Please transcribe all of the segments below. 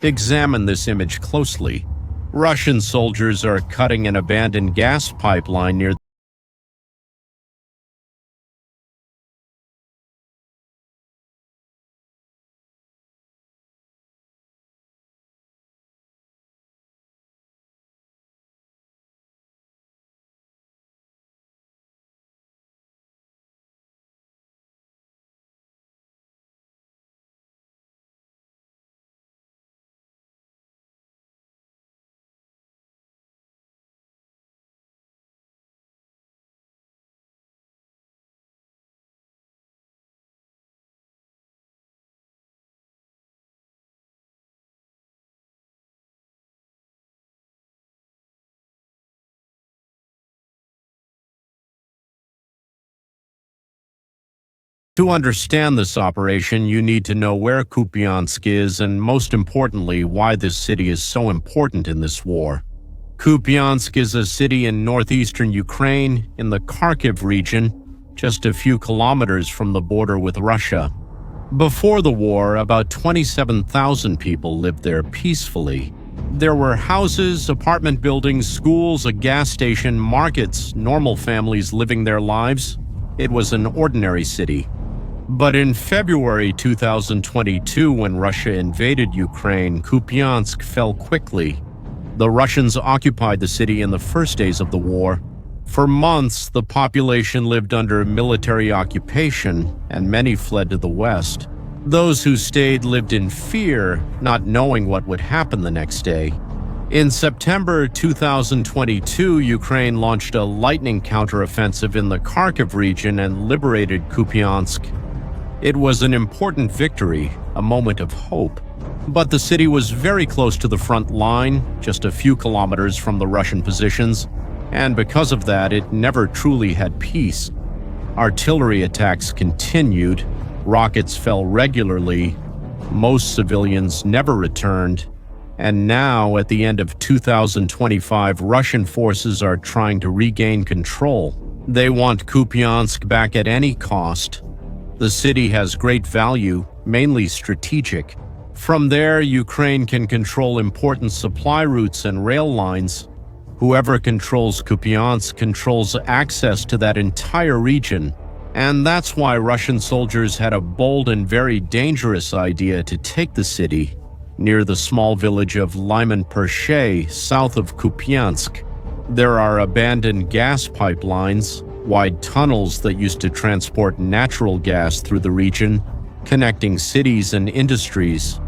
Examine this image closely. Russian soldiers are cutting an abandoned gas pipeline near. To understand this operation, you need to know where Kupyansk is and, most importantly, why this city is so important in this war. Kupyansk is a city in northeastern Ukraine, in the Kharkiv region, just a few kilometers from the border with Russia. Before the war, about 27,000 people lived there peacefully. There were houses, apartment buildings, schools, a gas station, markets, normal families living their lives. It was an ordinary city. But in February 2022, when Russia invaded Ukraine, Kupyansk fell quickly. The Russians occupied the city in the first days of the war. For months, the population lived under military occupation, and many fled to the west. Those who stayed lived in fear, not knowing what would happen the next day. In September 2022, Ukraine launched a lightning counteroffensive in the Kharkiv region and liberated Kupyansk. It was an important victory, a moment of hope. But the city was very close to the front line, just a few kilometers from the Russian positions, and because of that, it never truly had peace. Artillery attacks continued, rockets fell regularly, most civilians never returned, and now, at the end of 2025, Russian forces are trying to regain control. They want Kupyansk back at any cost. The city has great value, mainly strategic. From there, Ukraine can control important supply routes and rail lines. Whoever controls Kupyansk controls access to that entire region. And that's why Russian soldiers had a bold and very dangerous idea to take the city, near the small village of Lyman-Pershe, south of Kupyansk. There are abandoned gas pipelines, wide tunnels that used to transport natural gas through the region, connecting cities and industries.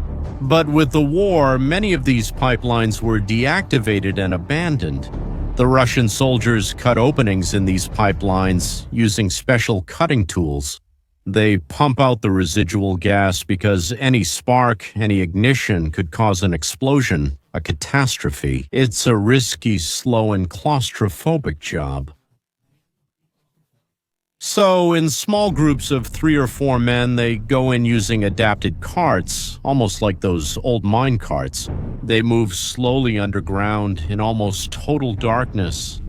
But with the war, many of these pipelines were deactivated and abandoned. The Russian soldiers cut openings in these pipelines using special cutting tools. They pump out the residual gas because any spark, any ignition could cause an explosion, a catastrophe. It's a risky, slow, and claustrophobic job. So, in small groups of 3 or 4 men, they go in using adapted carts, almost like those old mine carts. They move slowly underground in almost total darkness.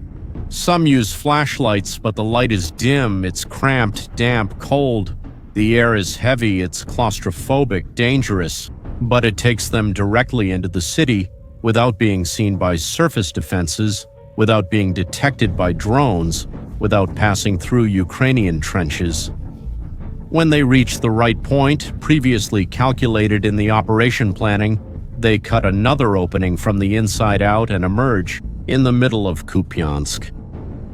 Some use flashlights, but the light is dim, it's cramped, damp, cold. The air is heavy, it's claustrophobic, dangerous, but it takes them directly into the city without being seen by surface defenses, without being detected by drones, without passing through Ukrainian trenches. When they reach the right point, previously calculated in the operation planning, they cut another opening from the inside out and emerge in the middle of Kupyansk.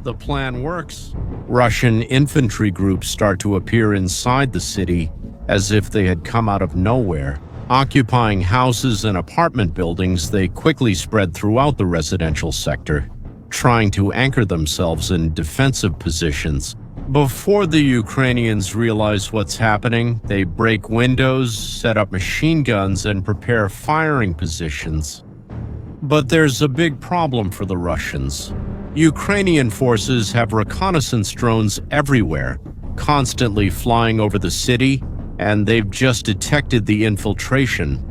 The plan works. Russian infantry groups start to appear inside the city as if they had come out of nowhere. Occupying houses and apartment buildings, they quickly spread throughout the residential sector, trying to anchor themselves in defensive positions. Before the Ukrainians realize what's happening, they break windows, set up machine guns, and prepare firing positions. But there's a big problem for the Russians. Ukrainian forces have reconnaissance drones everywhere, constantly flying over the city, and they've just detected the infiltration.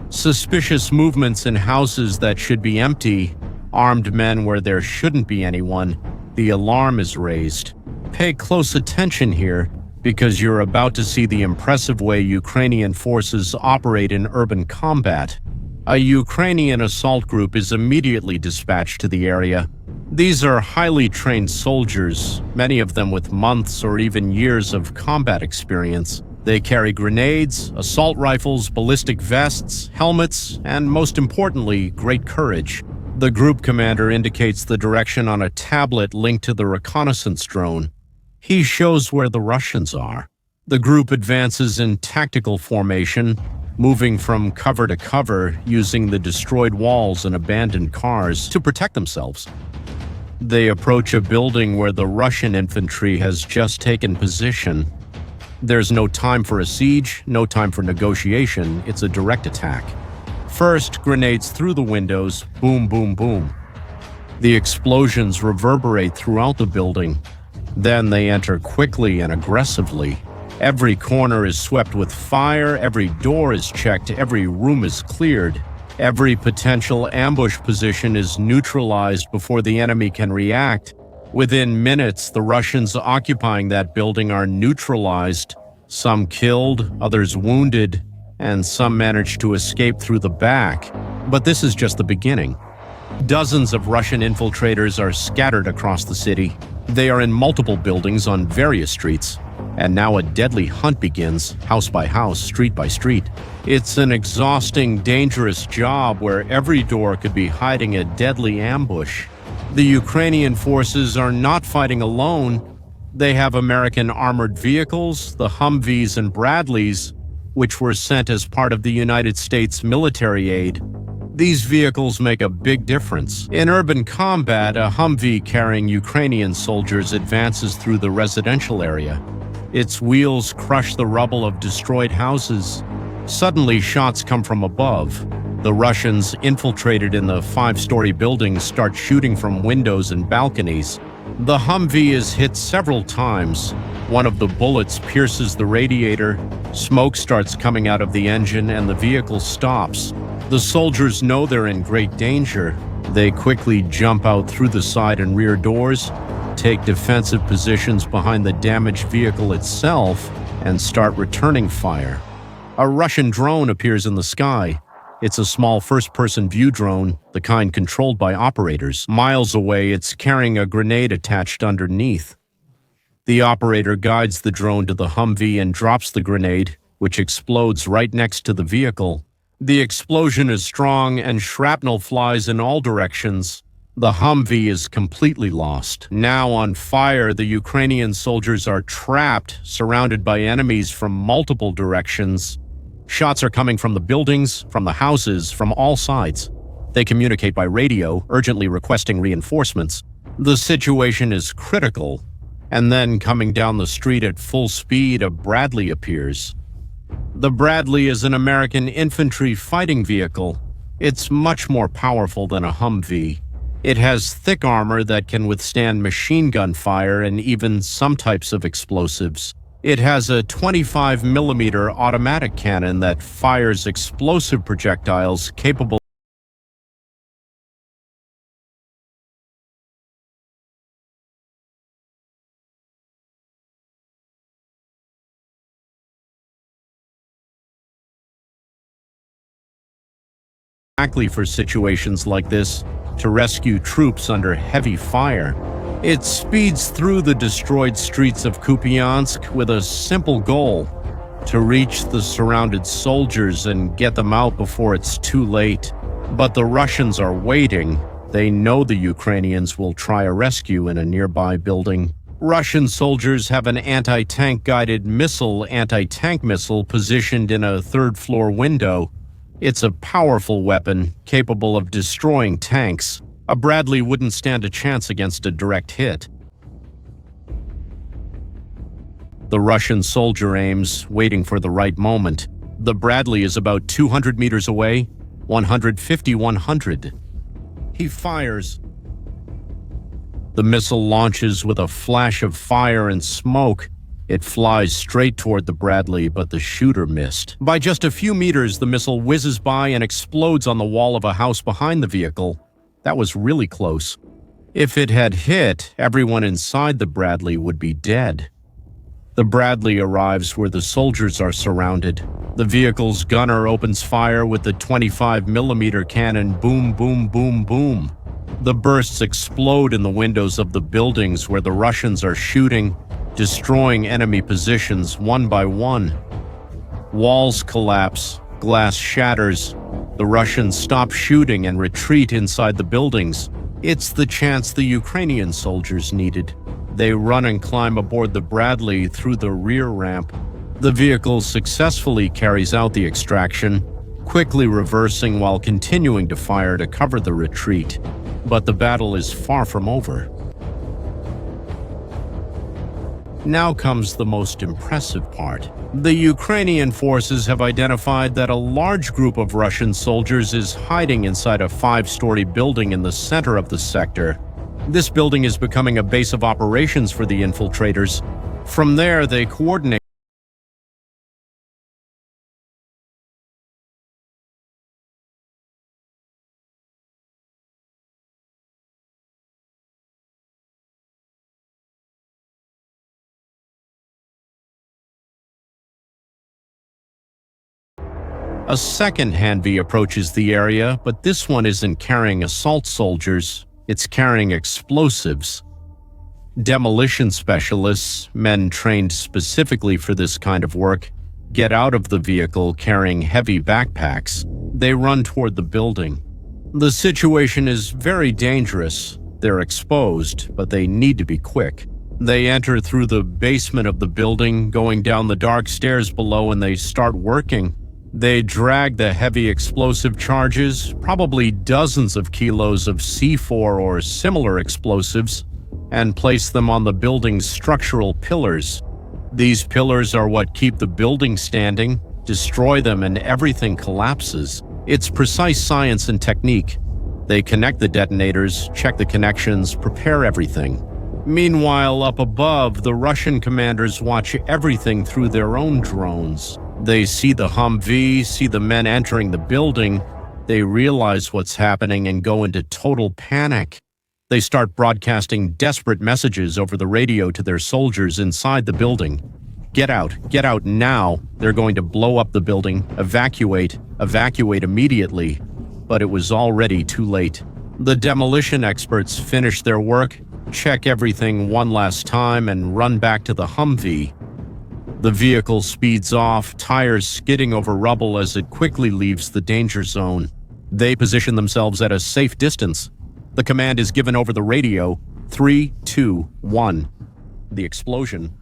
Suspicious movements in houses that should be empty, armed men where there shouldn't be anyone, the alarm is raised. Pay close attention here, because you're about to see the impressive way Ukrainian forces operate in urban combat. A Ukrainian assault group is immediately dispatched to the area. These are highly trained soldiers, many of them with months or even years of combat experience. They carry grenades, assault rifles, ballistic vests, helmets, and most importantly, great courage. The group commander indicates the direction on a tablet linked to the reconnaissance drone. He shows where the Russians are. The group advances in tactical formation, moving from cover to cover using the destroyed walls and abandoned cars to protect themselves. They approach a building where the Russian infantry has just taken position. There's no time for a siege, no time for negotiation. It's a direct attack. First, grenades through the windows, boom, boom, boom. The explosions reverberate throughout the building. Then they enter quickly and aggressively. Every corner is swept with fire, every door is checked, every room is cleared. Every potential ambush position is neutralized before the enemy can react. Within minutes, the Russians occupying that building are neutralized, some killed, others wounded, and some managed to escape through the back. But this is just the beginning. Dozens of Russian infiltrators are scattered across the city. They are in multiple buildings on various streets. And now a deadly hunt begins, house by house, street by street. It's an exhausting, dangerous job where every door could be hiding a deadly ambush. The Ukrainian forces are not fighting alone. They have American armored vehicles, the Humvees and Bradleys, which were sent as part of the United States military aid. These vehicles make a big difference. In urban combat, a Humvee carrying Ukrainian soldiers advances through the residential area. Its wheels crush the rubble of destroyed houses. Suddenly, shots come from above. The Russians, infiltrated in the 5-story buildings, start shooting from windows and balconies. The Humvee is hit several times. One of the bullets pierces the radiator. Smoke starts coming out of the engine and the vehicle stops. The soldiers know they're in great danger. They quickly jump out through the side and rear doors, take defensive positions behind the damaged vehicle itself, and start returning fire. A Russian drone appears in the sky. It's a small first-person view drone, the kind controlled by operators. Miles away, it's carrying a grenade attached underneath. The operator guides the drone to the Humvee and drops the grenade, which explodes right next to the vehicle. The explosion is strong and shrapnel flies in all directions. The Humvee is completely lost. Now on fire, the Ukrainian soldiers are trapped, surrounded by enemies from multiple directions. Shots are coming from the buildings, from the houses, from all sides. They communicate by radio, urgently requesting reinforcements. The situation is critical. And then, coming down the street at full speed, a Bradley appears. The Bradley is an American infantry fighting vehicle. It's much more powerful than a Humvee. It has thick armor that can withstand machine gun fire and even some types of explosives. It has a 25mm automatic cannon that fires explosive projectiles capable exactly for situations like this, to rescue troops under heavy fire. It speeds through the destroyed streets of Kupyansk with a simple goal: to reach the surrounded soldiers and get them out before it's too late. But the Russians are waiting. They know the Ukrainians will try a rescue in a nearby building. Russian soldiers have an anti-tank guided anti-tank missile positioned in a third-floor window. It's a powerful weapon, capable of destroying tanks. A Bradley wouldn't stand a chance against a direct hit. The Russian soldier aims, waiting for the right moment. The Bradley is about 200 meters away, 150, 100. He fires. The missile launches with a flash of fire and smoke. It flies straight toward the Bradley, but the shooter missed. By just a few meters, the missile whizzes by and explodes on the wall of a house behind the vehicle. That was really close. If it had hit, everyone inside the Bradley would be dead. The Bradley arrives where the soldiers are surrounded. The vehicle's gunner opens fire with the 25mm cannon. Boom, boom, boom, boom. The bursts explode in the windows of the buildings where the Russians are shooting, destroying enemy positions one by one. Walls collapse, glass shatters. The Russians stop shooting and retreat inside the buildings. It's the chance the Ukrainian soldiers needed. They run and climb aboard the Bradley through the rear ramp. The vehicle successfully carries out the extraction, quickly reversing while continuing to fire to cover the retreat. But the battle is far from over. Now comes the most impressive part. The Ukrainian forces have identified that a large group of Russian soldiers is hiding inside a 5-story building in the center of the sector. This building is becoming a base of operations for the infiltrators. From there, they coordinate. A second Humvee approaches the area, but this one isn't carrying assault soldiers, it's carrying explosives. Demolition specialists, men trained specifically for this kind of work, get out of the vehicle carrying heavy backpacks. They run toward the building. The situation is very dangerous. They're exposed, but they need to be quick. They enter through the basement of the building, going down the dark stairs below, and they start working. They drag the heavy explosive charges, probably dozens of kilos of C4 or similar explosives, and place them on the building's structural pillars. These pillars are what keep the building standing. Destroy them and everything collapses. It's precise science and technique. They connect the detonators, check the connections, prepare everything. Meanwhile, up above, the Russian commanders watch everything through their own drones. They see the Humvee, see the men entering the building. They realize what's happening and go into total panic. They start broadcasting desperate messages over the radio to their soldiers inside the building. Get out now. They're going to blow up the building. Evacuate immediately. But it was already too late. The demolition experts finish their work, check everything one last time, and run back to the Humvee. The vehicle speeds off, tires skidding over rubble as it quickly leaves the danger zone. They position themselves at a safe distance. The command is given over the radio: 3, 2, 1. The explosion.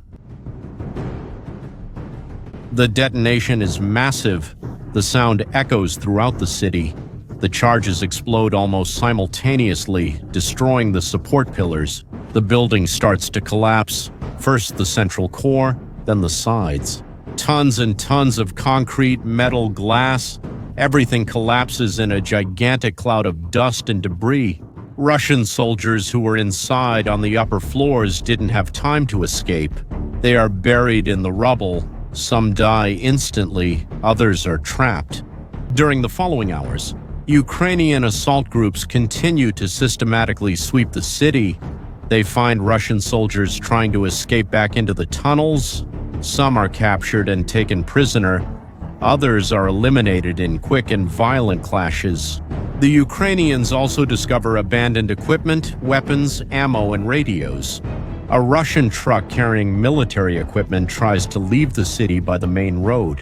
The detonation is massive. The sound echoes throughout the city. The charges explode almost simultaneously, destroying the support pillars. The building starts to collapse. First the central core, then the sides. Tons and tons of concrete, metal, glass. Everything collapses in a gigantic cloud of dust and debris. Russian soldiers who were inside on the upper floors didn't have time to escape. They are buried in the rubble. Some die instantly, others are trapped. During the following hours, Ukrainian assault groups continue to systematically sweep the city. They find Russian soldiers trying to escape back into the tunnels. Some are captured and taken prisoner. Others are eliminated in quick and violent clashes. The Ukrainians also discover abandoned equipment, weapons, ammo, and radios. A Russian truck carrying military equipment tries to leave the city by the main road.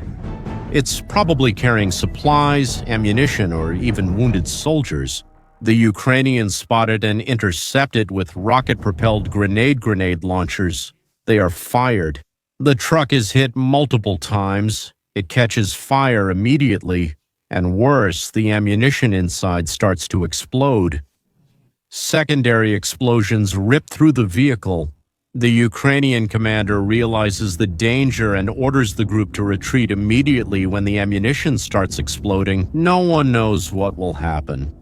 It's probably carrying supplies, ammunition, or even wounded soldiers. The Ukrainians spot it and intercept it with rocket-propelled grenade launchers. They are fired. The truck is hit multiple times. It catches fire immediately, and worse, the ammunition inside starts to explode. Secondary explosions rip through the vehicle. The Ukrainian commander realizes the danger and orders the group to retreat immediately when the ammunition starts exploding. No one knows what will happen.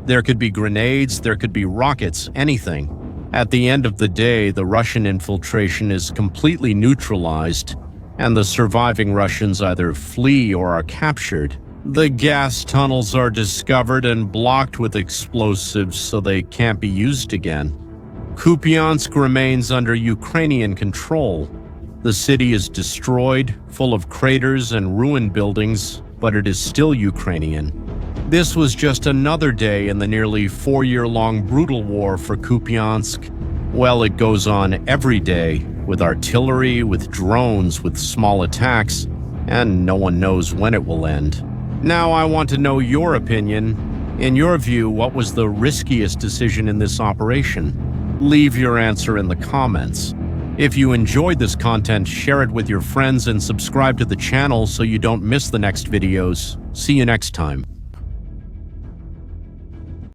There could be grenades, there could be rockets, anything. At the end of the day, the Russian infiltration is completely neutralized, and the surviving Russians either flee or are captured. The gas tunnels are discovered and blocked with explosives so they can't be used again. Kupyansk remains under Ukrainian control. The city is destroyed, full of craters and ruined buildings, but it is still Ukrainian. This was just another day in the nearly 4-year-long brutal war for Kupyansk. Well, it goes on every day, with artillery, with drones, with small attacks, and no one knows when it will end. Now I want to know your opinion. In your view, what was the riskiest decision in this operation? Leave your answer in the comments. If you enjoyed this content, share it with your friends and subscribe to the channel so you don't miss the next videos. See you next time.